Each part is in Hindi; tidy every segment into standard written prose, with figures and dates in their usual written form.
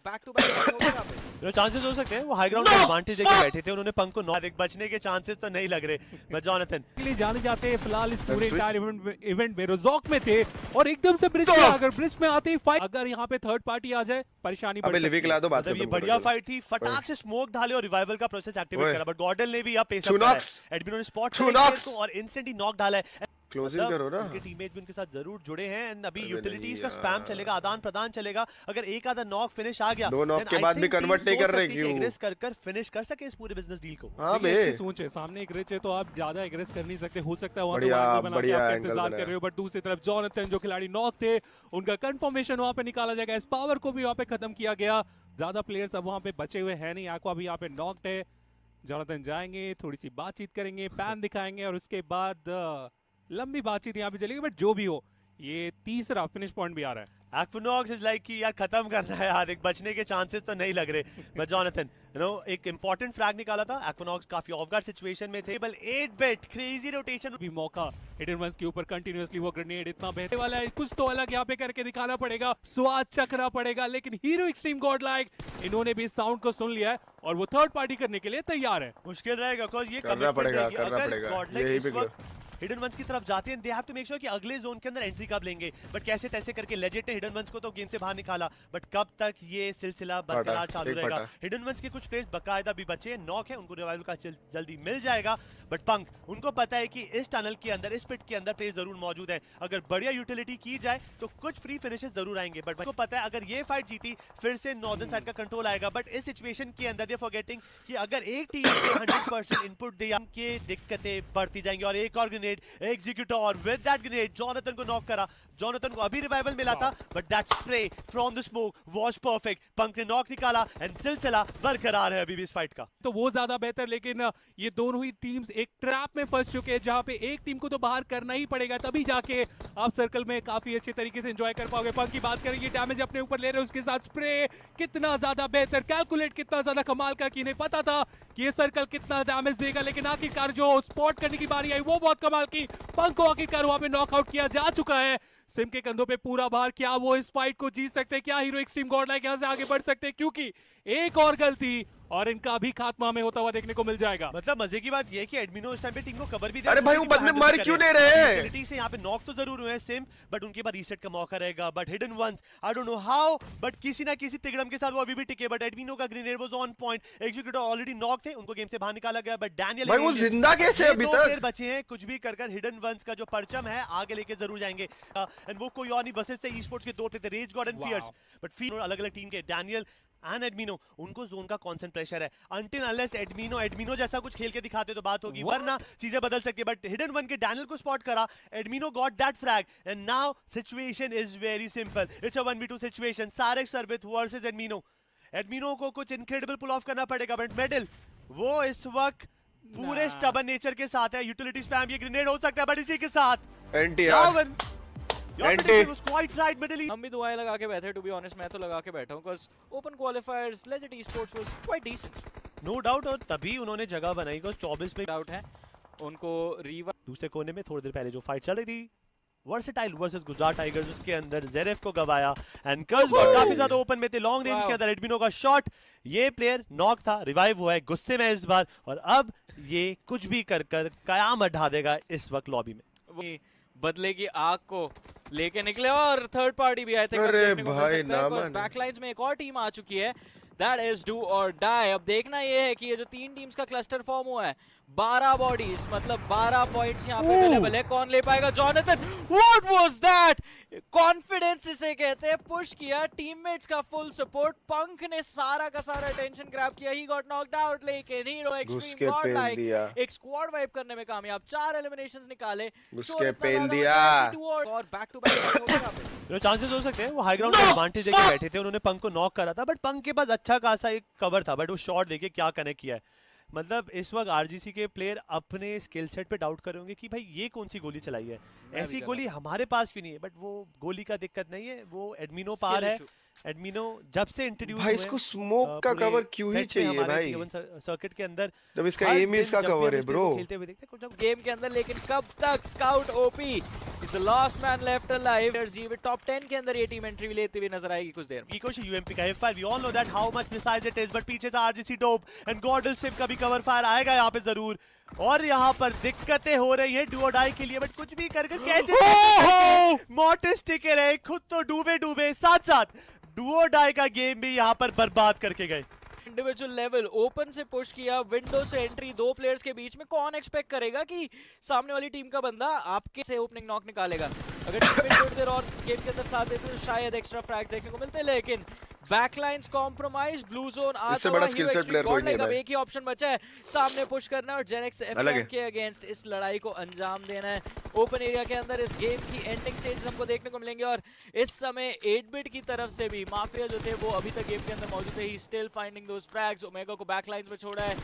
बैक टू बैक हो गया पे। चांसेस हो सकते हैं वो हाई ग्राउंड पे एडवांटेज लेके बैठे थे, उन्होंने पंक को नॉक बचने के चांसेस तो नहीं लग रहे। मैं जॉनथन के लिए जाने जाते हैं फिलहाल इस पूरे इवेंट में रोजॉक में थे और एकदम से ब्रिज पे अगर ब्रिज में आते ही फाइट, अगर यहाँ पे थर्ड पार्टी आ जाए परेशानी बढ़ सकती है। मतलब ये बढ़िया फाइट थी, फटाक से स्मोक डाले और रिवाइवल का प्रोसेस एक्टिवेट करा, बट गॉर्डन ने भी यहाँ पेस अप करा है। एडमिनो ने स्पॉट को और इंस्टेंटली नॉक डाला है। क्लोजिंग करो ना, उनके टीममेट भी उनके साथ जरूर जुड़े हैं एंड अभी यूटिलिटीज का स्पैम चलेगा, आदान प्रदान चलेगा। अगर एक आधा नॉक फिनिश आ गया, दो नॉक के बाद भी कन्वर्ट नहीं कर रहे क्यों? एग्रेस कर फिनिश कर सके इस पूरे बिजनेस डील को। हां बे, अच्छी सोच है, सामने एक रिच है तो आप ज्यादा एग्रेस कर नहीं सकते, हो सकता है वहां से बना के आप इंतजार कर रहे हो, बट दूसरी तरफ जॉनथन जो खिलाड़ी नॉक थे उनका कंफर्मेशन वहां पे निकाला जाएगा, इस पावर को भी वहां पे खत्म किया गया। ज्यादा प्लेयर्स अब वहां पे बचे हुए हैं नहीं, एक्वा भी यहाँ पे नॉक्ड है। जॉनथन जाएंगे, थोड़ी सी बातचीत करेंगे, पैन दिखाएंगे और उसके बाद लंबी बातचीत यहाँ पे चलेगी, बट जो भी हो ये तीसरा फिनिश पॉइंट भी आ रहा है। एक्विनॉक्स इज लाइक कि यार खत्म करना है यार, एक बचने के चांसेस तो नहीं लग रहे। मैं जॉनथन एक इंपॉर्टेंट फ्लैग निकाला था, एक्विनॉक्स काफी ऑफ गार्ड सिचुएशन में थे। बल 8 बिट क्रेजी रोटेशन भी मौका हिडन वंस के ऊपर कंटिन्यूअसली वो ग्रेनेड इतना बहने वाला है, कुछ तो अलग यहाँ पे करके दिखाना पड़ेगा, स्वाद चखना पड़ेगा। लेकिन हीरो एक्सट्रीम गॉड लाइक इन्होंने भी साउंड को सुन लिया है और वो थर्ड पार्टी करने के लिए तैयार है। मुश्किल रहेगा बिकॉज़ ये करना पड़ेगा, यही पे हिडन वंस की तरफ जाते हैं, they have to make sure कि अगले जोन के अंदर एंट्री कब लेंगे। बट कैसे तैसे करके लेजेंड ने हिडन वंस को तो गेम से बाहर निकाला, बट कब तक ये सिलसिला बरकरार चालू रहेगा। हिडन वंस के कुछ प्लेयर्स बकायदा भी बचे, नॉक है, उनको रिवाइवल का जल्दी मिल जाएगा। बट पंक उनको पता है कि इस टनल के अंदर, इस पिट के अंदर प्लेयर जरूर मौजूद है, अगर बढ़िया यूटिलिटी की जाए तो कुछ फ्री फिनिशेस जरूर आएंगे। बट उनको पता है अगर ये फाइट जीती फिर से नॉर्दर्न साइड का कंट्रोल आएगा। बट इस सिचुएशन के अंदर दे फॉरगेटिंग कि अगर एक टीम को 100% इनपुट दिया के दिक्कतें बढ़ती जाएंगी। और एक और ग्रेनेड एग्जीक्यूट और विद दैट ग्रेनेड जॉनथन को नॉक करा। जॉनथन को अभी रिवाइवल मिला था, but that spray from the smoke was perfect. Punk ने नॉक निकाला एंड सिलसिला बरकरार है अभी भी इस फाइट का। तो वो ज्यादा बेहतर, लेकिन ये दोनों ही टीम्स एक ट्रैप में फंस चुके हैं जहां पे एक टीम को तो बाहर करना ही पड़ेगा, तभी जाके आप सर्कल में काफी अच्छे तरीके से एंजॉय कर पाओगे। पंक की बात करेंगे, डैमेज अपने ऊपर ले रहे हैं, उसके साथ स्प्रे कितना ज्यादा बेहतर, कैलकुलेट कितना ज्यादा कमाल का, कि इन्हें पता था कि ये सर्कल कितना डैमेज देगा, लेकिन आखिरकार जो स्पॉट करने की बारी आई वो बहुत कमाल की। पंक को आखिरकार वहां पे नॉकआउट किया जा चुका है। सिम के कंधों पे पूरा भार, क्या वो इस फाइट को जीत सकते हैं? क्या हीरो एक्सट्रीम गॉड लाइक यहां से आगे बढ़ सकते हैं? क्योंकि एक और गलती और इनका भी खात्मा में होता हुआ देखने को मिल जाएगा। मतलब मजे की बात ये है कि एडमिनो इस टाइम पे टीम को कवर भी दे। अरे भाई वो बंदे मार क्यों नहीं रहे? यूटिलिटी से यहाँ पे नॉक तो जरूर हुए हैं सिम, बट उनके पास रीसेट का मौका रहेगा। But hidden ones I don't know how, but किसी ना किसी तिगड़म के साथ वो अभी भी टिके। बट एडमिनो का grenade was on point, executor already knock थे, उनको गेम से बाहर निकाला गया। बट डैनियल भाई वो जिंदा कैसे अभी तक? प्लेयर बचे हैं, कुछ भी कर हिडन वंस का जो परचम है आगे लेके जरूर जाएंगे। एंड वो कोई और नहीं वर्सेस से ई-स्पोर्ट्स के दो थे, Rage God and Fierce. But फिर अलग अलग टीम के डैनियल एंड एडमिनो, उनको जोन का कांस्टेंट प्रेशर है। अनटिल अनलेस एडमिनो जैसा कुछ खेल के दिखाते तो बात होगी, वरना चीजें बदल सकती है। बट हिडन वन के डैनियल को स्पॉट करा, Admino got that frag and now situation is very simple, it's a 1v2 situation. सारेक सर्विथ वर्सेस एडमिनो। एडमिनो को कुछ इनक्रेडिबल पुल ऑफ करना पड़ेगा, बट मेडल वो इस वक्त पूरे स्टबन नेचर के साथ है। यूटिलिटी स्पैम, ये ग्रेनेड हो सकता है, बट इसी के साथ एंटी हम भी दुआएं लगा के बैठे, टू बी ऑनेस्ट मैं तो लगा के बैठा हूं, because open qualifiers Legend esports was quite decent, no doubt. और तभी उन्होंने जगह बनाई को 24 में डाउट है उनको रीवा। दूसरे कोने में थोड़ी देर पहले जो फाइट चल रही थी वर्सेटाइल वर्सेस गुजरात टाइगर्स, उसके अंदर जेरेफ को गवाया एंड कर्स गॉड काफी ज्यादा ओपन में थे। लॉन्ग रेंज के अंदर एडमिनो का शॉट, ये प्लेयर नॉक था, रिवाइव हुआ है, गुस्से में इस बार, और अब ये कुछ भी कर कयामत ढा देगा इस वक्त लॉबी में। बदले की आग को लेके निकले और थर्ड पार्टी भी आए थे। अरे भाई बैकलाइंस में एक और टीम आ चुकी है, दैट इज डू और डाई। अब देखना ये है कि ये जो तीन टीम्स का क्लस्टर फॉर्म हुआ है, 12 बॉडीज मतलब 12 पॉइंट्स यहाँ पे अवेलेबल है। कौन ले पाएगा? Jonathan, what was that? Confidence इसे कहते हैं, पुश किया, टीममेट्स का फुल सपोर्ट, पंक ने सारा का सारा अटेंशन ग्रैब किया, ही गॉट नॉक्ड आउट, लेकिन हीरो एक्सट्रीम गॉड लाइक एक स्क्वाड वाइप करने में कामयाब, 4 एलिमिनेशंस निकाले, उसके पेल दिया और बैक टू बैक हो गया। चांसेस हो सकते हैं वो हाई ग्राउंड पे एडवांटेज लेके बैठे थे, उन्होंने पंक को नॉक करा था, बट पंक के पास अच्छा खासा एक कवर था, बट वो शॉट देखिए क्या कनेक्ट किया है। मतलब इस वक्त आरजीसी के प्लेयर अपने स्किल सेट पे डाउट कर रहे होंगे कि भाई ये कौन सी गोली चलाई है। मैं ऐसी भी गोली हमारे पास क्यों नहीं है? बट वो गोली का दिक्कत नहीं है, वो एडमिनो पार है। एडमिनो जब से इंट्रोड्यूस भाई हुए इसको स्मोक का कवर क्यों ही चाहिए भाई, सर्किट के अंदर जब इसका हर एम दिन इसका जब भी कवर हम है इस प्लेयर ब्रो। को खेलते हुए देखते हैं कुछ गेम के अंदर, लेकिन कब तक scout OP is the last man left alive. जीवे टॉप 10 के अंदर ये टीम एंट्री लेते हुए नजर आएगी कुछ देर में। Gikoshi UMP का F5, we all know that how much precise it is, but पीछे से RGC डोप एंड गॉर्डल सिम का भी कवर फायर आएगा यहाँ पे जरूर। और यहाँ पर दिक्कतें हो रही है डुओ डाई के लिए, बट कुछ भी कर कैसे मोटिस टिके रहे, खुद तो डूबे साथ साथ डुओ डाई का गेम भी यहाँ पर बर्बाद करके गए। इंडिविजुअल लेवल ओपन से पुश किया, विंडो से एंट्री, दो प्लेयर्स के बीच में। कौन एक्सपेक्ट करेगा कि सामने वाली टीम का बंदा आपके से ओपनिंग नॉक निकालेगा? अगर टीममेट थोड़ी देर और गेम के अंदर साथ देते तो शायद एक्स्ट्रा फ्रैग्स देखने को मिलते, लेकिन बैकलाइंस कॉम्प्रोमाइज, ब्लू जोन आता हुआ हीरो एक्सट्रीम गॉड लाइक। अब एक ही ऑप्शन बचा है, सामने पुश करना और जेनेक्स एफएम के अगेंस्ट इस लड़ाई को अंजाम देना है। ओपन एरिया के अंदर इस गेम की एंडिंग स्टेज हमको देखने को मिलेंगे और इस समय 8-बिट की तरफ से भी माफिया जो थे वो अभी तक गेम के अंदर मौजूद है। He still finding those फ्रैग्स। Omega को बैकलाइंस में छोड़ा है।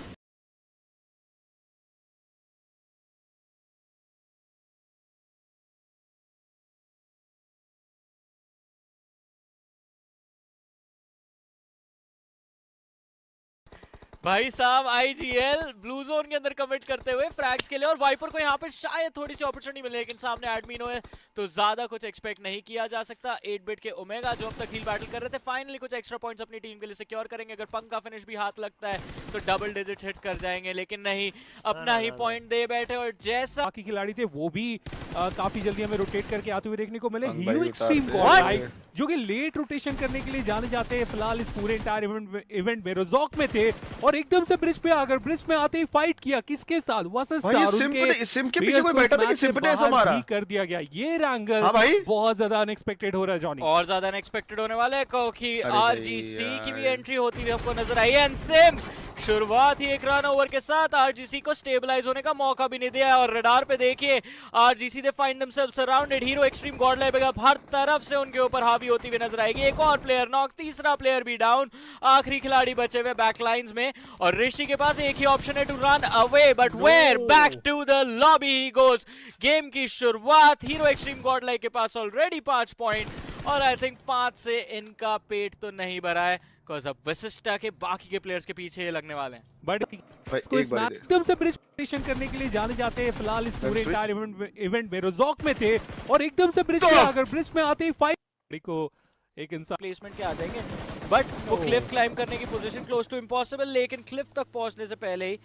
भाई साहब आईजीएल ब्लू जोन के अंदर कमिट करते हुए फ्रैग्स के लिए, और वाइपर को यहाँ पे शायद थोड़ी सी अपॉर्चुनिटी मिले, लेकिन सामने एडमिनो है तो ज्यादा कुछ एक्सपेक्ट नहीं किया जा सकता। 8-बिट के ओमेगा जो अब तक हील बैटल कर रहे थे, फाइनली कुछ एक्स्ट्रा पॉइंट्स अपनी टीम के लिए सिक्योर करेंगे। अगर पंक का फिनिश भी हाथ लगता है तो डबल डिजिट हिट कर जाएंगे, लेकिन नहीं, अपना ही पॉइंट दे बैठे। और जैसा बाकी खिलाड़ी थे वो भी काफी जल्दी हमें रोटेट करके आते हुए देखने को मिले। भाई हीरो उतार एक्सट्रीम दे। गॉड जो कि लेट रोटेशन करने के लिए जाने जाते हैं फिलहाल इस पूरे इंटायर इवेंट में रोजॉक में थे, और एकदम से ब्रिज पे आकर ब्रिज में आते ही फाइट किया किसके साथ? Versus star. उनके सिम के पीछे कोई बैठा था कि सिम ने ऐसा मारा कर दिया गया। ये रैंगल हाँ भाई बहुत ज्यादा अनएक्सपेक्टेड हो रहा है जॉनी, और ज्यादा अनएक्सपेक्टेड होने वाला है क्योंकि अरे आरजीसी की भी यार। एंट्री होती हुई हमको नजर आई है। एंड सिम शुरुआत ही एक रन ओवर के साथ आरजीसी को स्टेबलाइज होने का मौका भी नहीं दिया, और रडार पे देखिए RGC they find themselves surrounded. Hero Xtreme Godlike हर तरफ से उनके ऊपर हावी होती हुई नजर आएगी। एक और प्लेयर नॉक, तीसरा प्लेयर भी डाउन, आखिरी खिलाड़ी बचे हुए बैकलाइंस में, और ऋषि के पास एक ही ऑप्शन है to run away, but where? Back to the lobby ही गोज। गेम की शुरुआत हीरो एक्सट्रीम गॉड लाइक के पास ऑलरेडी 5 पॉइंट, और आई थिंक 5 से इनका पेट तो नहीं भरा है, बिकॉज़ अब विशिष्टा के बाकी के प्लेयर्स के पीछे लगने वाले हैं। बट भाई एक बार एकदम से ब्रिज रोटेशन करने के लिए जाने जाते हैं फिलहाल इस पूरे इंटायर इवेंट में रोजॉक में थे, और एकदम से ब्रिज पे आकर ब्रिज में आते ही फाइट को एक इंसान प्लेसमेंट के आ जाएंगे, बट वो क्लिफ क्लाइंब करने की पोजीशन क्लोज टू इम्पॉसिबल, लेकिन क्लिफ तक पहुंचने से पहले ही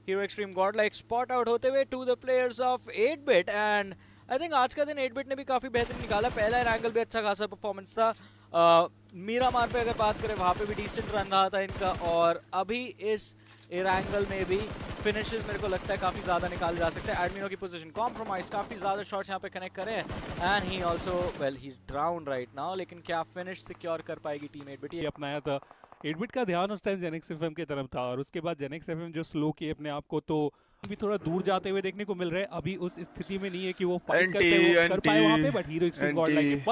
Hero Xtreme Godlike spot out होते हुए टू द प्लेयर्स ऑफ 8-बिट। एंड आई थिंक आज का दिन 8-बिट ने भी काफी बेहतरीन निकाला। पहला एंगल भी अच्छा खासा परफॉर्मेंस था। मीरामार पे अगर बात करें वहां पे भी डिसेंट रन रहा था इनका, और अभी इस एंगल में भी फिनिशेस मेरे को लगता है काफी ज्यादा निकाले जा सकते हैं। एडमिनो की पोजीशन कॉम्प्रोमाइज, काफी ज्यादा शॉट्स यहाँ पे कनेक्ट करे हैं, and he also well he is down right now, लेकिन क्या फिनिश सिक्योर कर पाएगी टीम 8-बिट? ये अपनाया था 8-बिट का ध्यान उस टाइम जेनेक्स एफएम की तरफ था, और उसके बाद जेनेक्स एफएम जो स्लो किए अपने आप को, तो भी थोड़ा दूर जाते हुए देखने को मिल रहा है। अभी उस स्थिति में नहीं है कि वो फाइट कर पाए वहां पे, but hero Xtreme God like